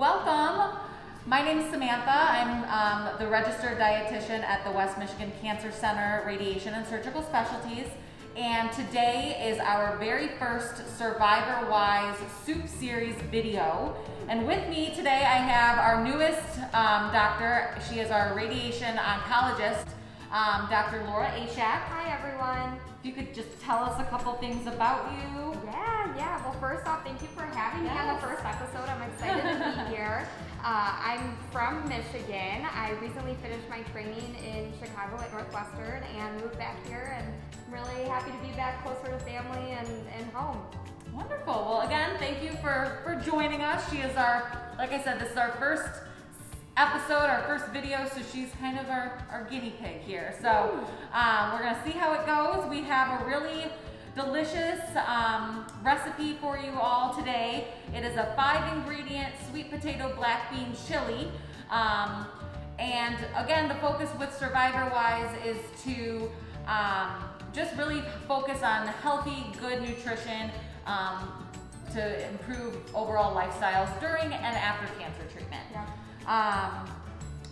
welcome. My name is Samantha. I'm the registered dietitian at the West Michigan Cancer Center, Radiation and Surgical Specialties. And today is our very first SurvivorWise Soup Series video. And with me today I have our newest doctor. She is our radiation oncologist, Dr. Laura Ashak. Hi everyone. If you could just tell us a couple things about you. Yeah. Well, first off, thank you for having me on the first episode. I'm excited to be here. I'm from Michigan. I recently finished my training in Chicago at Northwestern and moved back here, and I'm really happy to be back closer to family and home. Wonderful. Well, again, thank you for joining us. She is like I said, this is our first episode, our first video, so she's kind of our guinea pig here. So we're going to see how it goes. We have a really delicious recipe for you all today. It is a 5-ingredient sweet potato black bean chili. And again, the focus with SurvivorWise is to just really focus on healthy, good nutrition to improve overall lifestyles during and after cancer treatment. Yeah.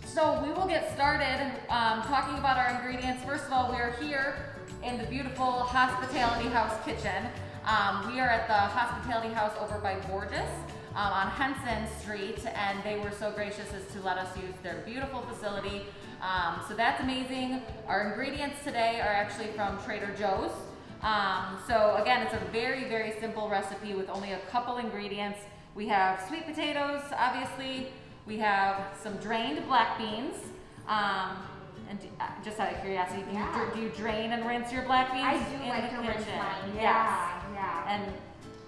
So we will get started talking about our ingredients. First of all, we are here in the beautiful Hospitality House kitchen. We are at the Hospitality House over by Borges on Henson Street, and they were so gracious as to let us use their beautiful facility. So that's amazing. Our ingredients today are actually from Trader Joe's. So again, it's a very, very simple recipe with only a couple ingredients. We have sweet potatoes, obviously. We have some drained black beans. And just out of curiosity, do you drain and rinse your black beans? I do like to rinse mine. Yes. Yeah. And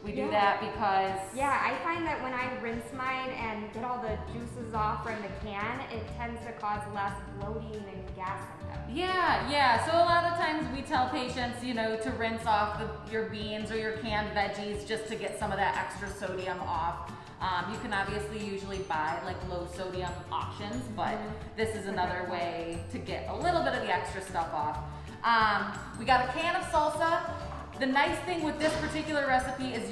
we do that because... Yeah, I find that when I rinse mine and get all the juices off from the can, it tends to cause less bloating and gas symptoms. Yeah. So a lot of times we tell patients, to rinse off your beans or your canned veggies just to get some of that extra sodium off. You can obviously usually buy like low sodium options, but this is another way to get a little bit of the extra stuff off. We got a can of salsa. The nice thing with this particular recipe is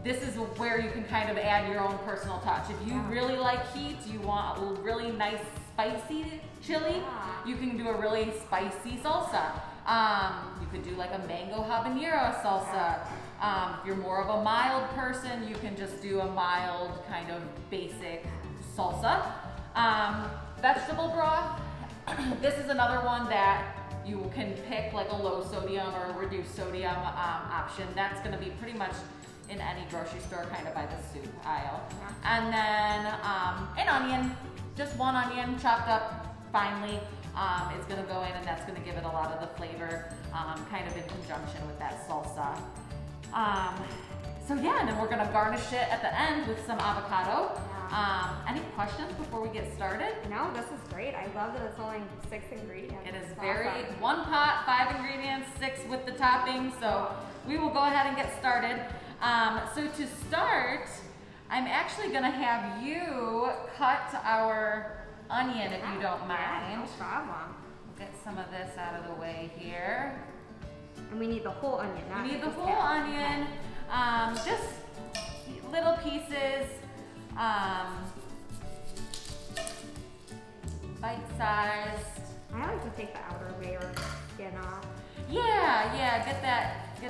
this is where you can kind of add your own personal touch. If you really like heat, you want a really nice spicy chili, you can do a really spicy salsa. You could do like a mango habanero salsa. If you're more of a mild person, you can just do a mild kind of basic salsa. Vegetable broth. This is another one that you can pick like a low sodium or a reduced sodium option. That's going to be pretty much in any grocery store kind of by the soup aisle. And then an onion, just one onion chopped up finely. It's going to go in, and that's going to give it a lot of the flavor kind of in conjunction with that salsa. And then we're going to garnish it at the end with some avocado. Any questions before we get started? No, this is great. I love that it's only 6 ingredients. It is awesome. one pot, 5 ingredients, 6 with the topping. So we will go ahead and get started. So to start, I'm actually going to have you cut our onion if you don't mind. Yeah, no problem. We'll get some of this out of the way here. And we need the whole onion, not We need the just whole half. onion, just little pieces, bite-sized. I like to take the outer layer of skin off. Yeah, get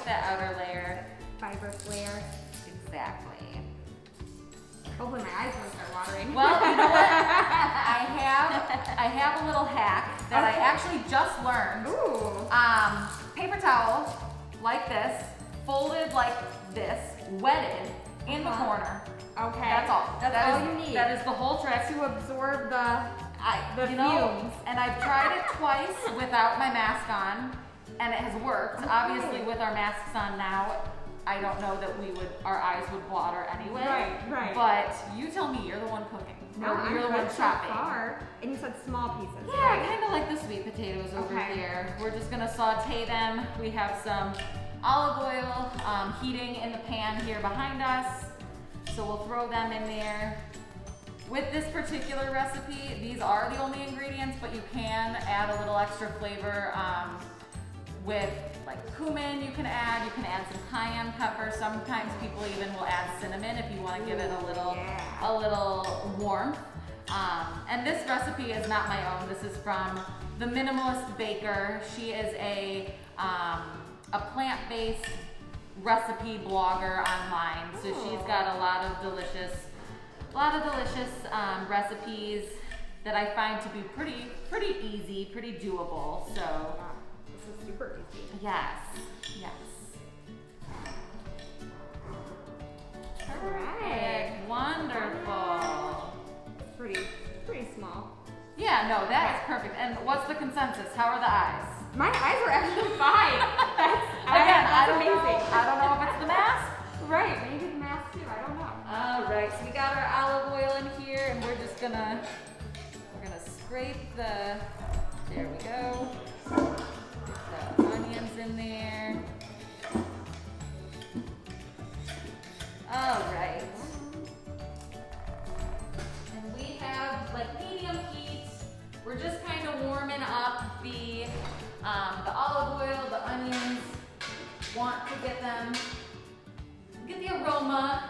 that outer layer. Fibrous layer. Exactly. Hopefully my eyes won't start watering. Well, you know what? I have a little hack that I actually just learned. Ooh. Paper towel, like this, folded like this, wetted in the corner. Okay. That's all. That's all you need. That is the whole trick. To absorb the fumes. fumes. And I've tried it twice without my mask on, and it has worked. Okay. Obviously, with our masks on now, I don't know that our eyes would water anyway. Right. But you tell me, you're the one cooking. No, you're the one so chopping. far. And you said small pieces. Yeah, right? kind of like the sweet potatoes over Okay. here. We're just gonna saute them. We have some olive oil heating in the pan here behind us. So we'll throw them in there. With this particular recipe, these are the only ingredients, but you can add a little extra flavor with like cumin you can add some cayenne pepper. Sometimes people even will add cinnamon if you want to give it a little warmth. And this recipe is not my own. This is from the Minimalist Baker. She is a plant-based recipe blogger online. So she's got a lot of delicious recipes that I find to be pretty easy, pretty doable. So this is super easy. yes. Alright. Wonderful. Pretty small. Yeah, no, that is perfect. And what's the consensus? How are the eyes? My eyes are actually fine. Again, I that's don't know. amazing. I don't know if it's the mask. Right, maybe the mask too. I don't know. All right, so we got our olive oil in here, and we're gonna scrape the. There we go. Get the onions in there. All right. And we have like medium heat. We're just kind of warming up the olive oil, the onions. Want to get the aroma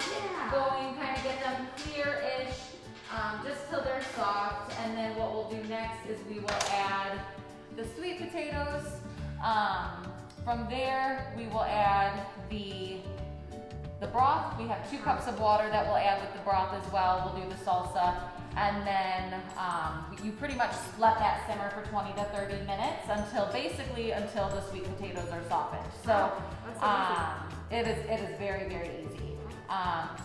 going, kind of get them clear-ish, just till they're soft. And then what we'll do next is we will add the sweet potatoes. From there, we will add the broth. We have 2 cups of water that we'll add with the broth as well. We'll do the salsa. And then you pretty much let that simmer for 20 to 30 minutes until the sweet potatoes are softened. So it is very, very easy.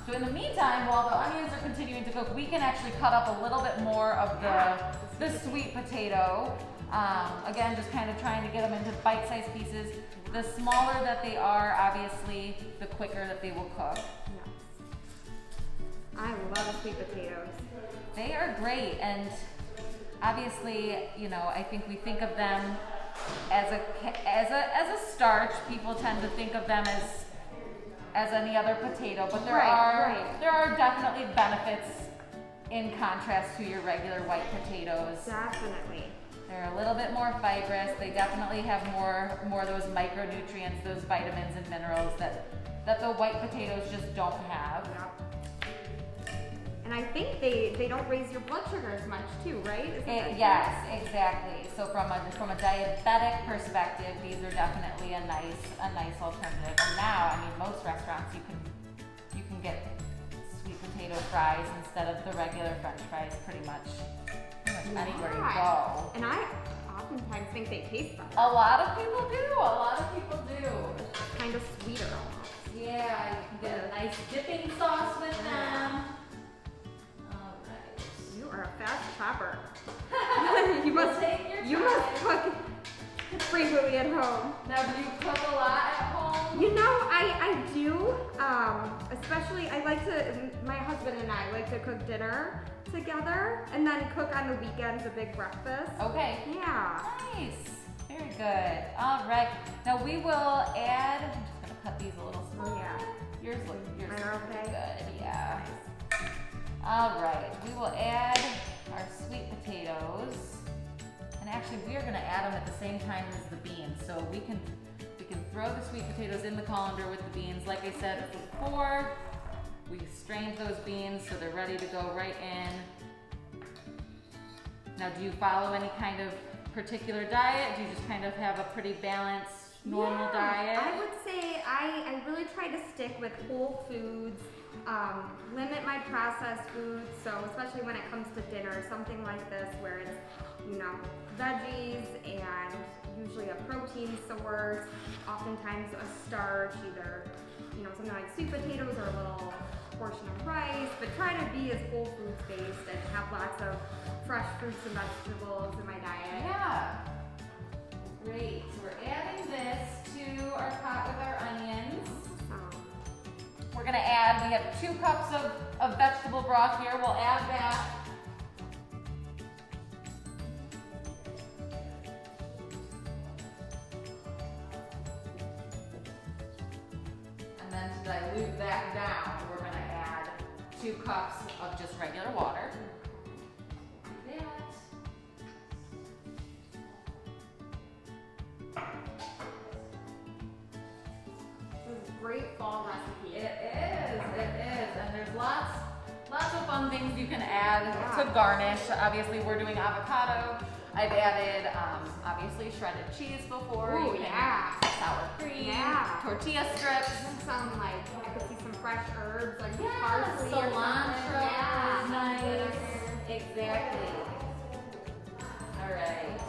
So in the meantime, while the onions are continuing to cook, we can actually cut up a little bit more of the sweet potato. Again, just kind of trying to get them into bite-sized pieces. The smaller that they are, obviously, the quicker that they will cook. I love sweet potatoes. They are great, and obviously, I think we think of them as a starch. People tend to think of them as any other potato, but there are definitely benefits in contrast to your regular white potatoes. Definitely. They're a little bit more fibrous. They definitely have more of those micronutrients, those vitamins and minerals that the white potatoes just don't have. And I think they don't raise your blood sugar as much too, right? Yes, exactly. So from a diabetic perspective, these are definitely a nice alternative. And now, most restaurants you can get sweet potato fries instead of the regular French fries pretty much anywhere you go. And I oftentimes think they taste better. A lot of people do. Kind of sweeter almost. Yeah, you can get a nice dipping sauce with them. All right. You are a fast chopper. you must cook frequently at home. Now, do you cook a lot at home? I do. Especially, my husband and I like to cook dinner together and then cook on the weekends a big breakfast. Okay. Yeah. Nice. Very good. All right. Now we will add, I'm just going to cut these a little smaller. Oh, yeah. Yours look okay. good. Yeah. Nice. All right. We will add our sweet potatoes. And actually, we are going to add them at the same time as the beans. So we can throw the sweet potatoes in the colander with the beans. Like I said before, we strained those beans so they're ready to go right in. Now, do you follow any kind of particular diet? Do you just kind of have a pretty balanced, normal diet? I would say I really try to stick with whole foods, limit my processed foods. So especially when it comes to dinner, something like this where it's, veggies and usually a protein source, oftentimes a starch, either, something like sweet potatoes or a little portion of rice, but try to be as whole foods based and have lots of fresh fruits and vegetables in my diet. Yeah. Great. So we're adding this to our pot with our onions. We're going to add, we have 2 cups of vegetable broth here. We'll add that. And then to dilute that down, we're going to add 2 cups of just regular water. things you can add to garnish. Obviously, we're doing avocado. I've added, obviously, shredded cheese before. Ooh, Sour cream, tortilla strips. Some, like, I could see some fresh herbs, like Cilantro is nice. Exactly. All right.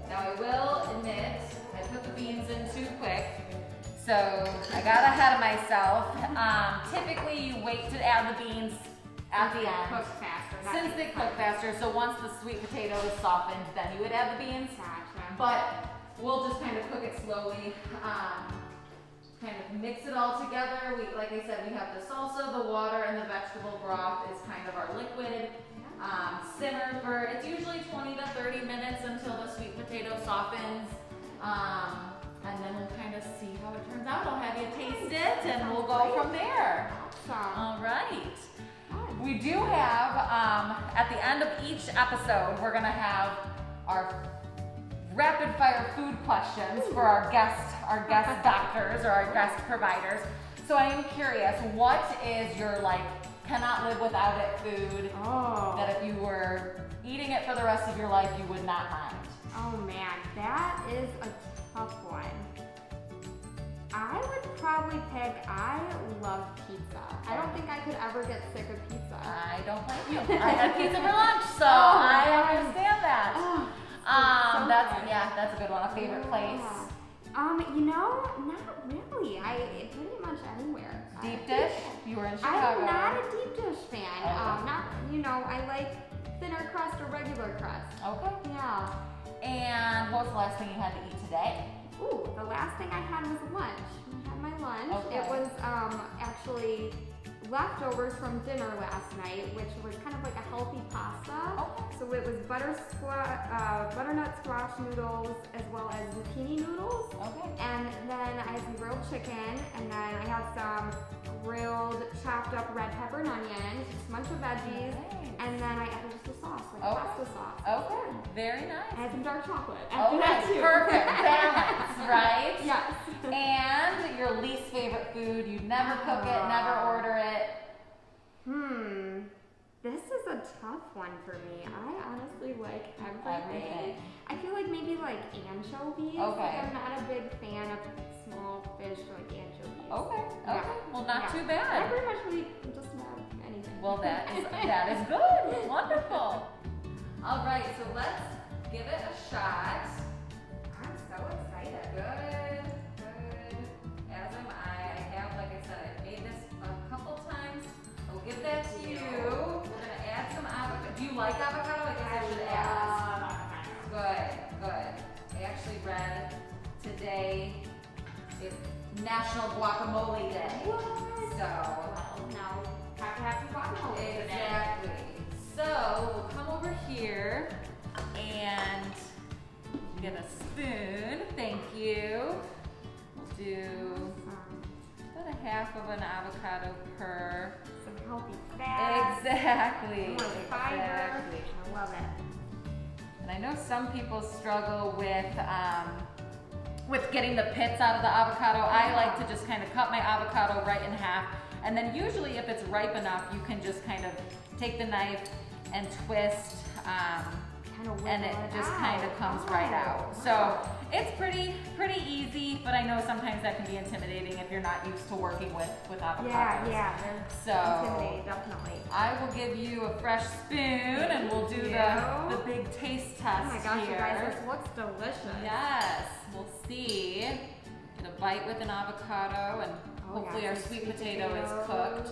Now I will admit, I put the beans in too quick, so I got ahead of myself. Typically, you wait to add the beans at the end. Cook faster. Since they cook faster, so once the sweet potato is softened, then you would add the beans. Gotcha. But we'll just kind of cook it slowly. Kind of mix it all together. Like I said, we have the salsa, the water, and the vegetable broth is kind of our liquid. Simmer for, it's usually 20 to 30 minutes until the sweet potato softens. And then we'll kind of see how it turns out. I'll have you taste it and we'll go from there. All right. We do have, at the end of each episode, we're gonna have our rapid fire food questions for our guest doctors or our guest providers. So I am curious, what is your cannot live without it food that if you were eating it for the rest of your life, you would not mind? Oh man, that is a tough one. I would probably pick, I love pizza. I don't think I could ever get sick of pizza. I don't blame you. I had pizza for lunch, so I understand that. That's a good one. A favorite place? Not really. Pretty much anywhere. Deep dish? You were in Chicago. I'm not a deep dish fan. I like thinner crust or regular crust. Okay. Yeah. And what was the last thing you had to eat today? Ooh, the last thing I had was lunch. I had my lunch. Okay. It was actually leftovers from dinner last night, which was kind of like a healthy pasta. Okay. So it was butternut squash noodles as well as zucchini noodles. Okay. And then I had some grilled chicken, and then I had some grilled chopped up red pepper and onions, just a bunch of veggies, and then I added just a sauce, like pasta sauce. Okay, very nice. I had some dark chocolate after that too. Perfect, balance, right? Yes. And your least favorite food, you'd never cook it, never order it. This is a tough one for me. I honestly like everything. I feel like maybe like anchovies. Okay. I'm not a big fan of small fish like anchovies. Okay. Yeah. Well, not too I bad. pretty much will eat just about anything. Well, that is good. Wonderful. All right, so let's give it a shot. I'm so excited. Good. As am I. I have, like I said, I've made this a couple times. I'll give that to you. We're gonna add some avocado. Do you like avocado? I guess I should ask. Good. I actually read today is National Guacamole Day. What? So No. Have to have some guacamole today. exactly. So we'll come over here and get a spoon. Thank you. We'll do about a half of an avocado per. Some healthy fat. Exactly. Fiber. Exactly. I love it. And I know some people struggle with getting the pits out of the avocado. I like to just kind of cut my avocado right in half. And then usually if it's ripe enough, you can just kind of take the knife and twist, and it just kind of comes right out. So it's pretty easy, but I know sometimes that can be intimidating if you're not used to working with avocados. Yeah. So Intimidating, definitely. I will give you a fresh spoon and we'll do the big taste test Oh my gosh, here. you guys, this looks delicious. Yes, we'll see. Get a bite with an avocado and hopefully our sweet potato is cooked.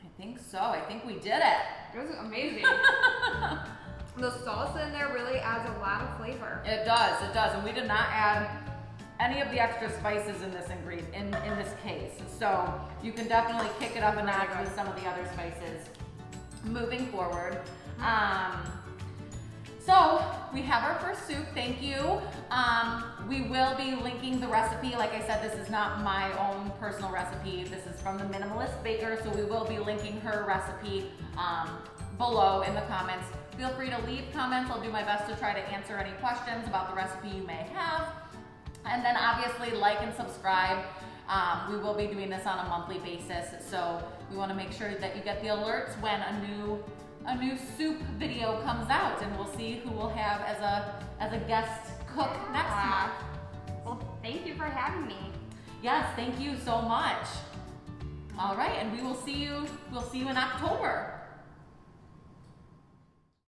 I think so. I think we did it. This is amazing. The salsa in there really adds a lot of flavor. It does. And we did not add any of the extra spices in this in this case. So you can definitely kick it up a notch with some of the other spices moving forward. So we have our first soup, thank you. We will be linking the recipe. Like I said, this is not my own personal recipe. This is from the Minimalist Baker, so we will be linking her recipe below in the comments. Feel free to leave comments. I'll do my best to try to answer any questions about the recipe you may have. And then obviously like and subscribe. We will be doing this on a monthly basis, so we want to make sure that you get the alerts when a new soup video comes out, and we'll see who we'll have as a guest cook next month. Well, thank you for having me. Yes, thank you so much. All right, and we'll see you in October.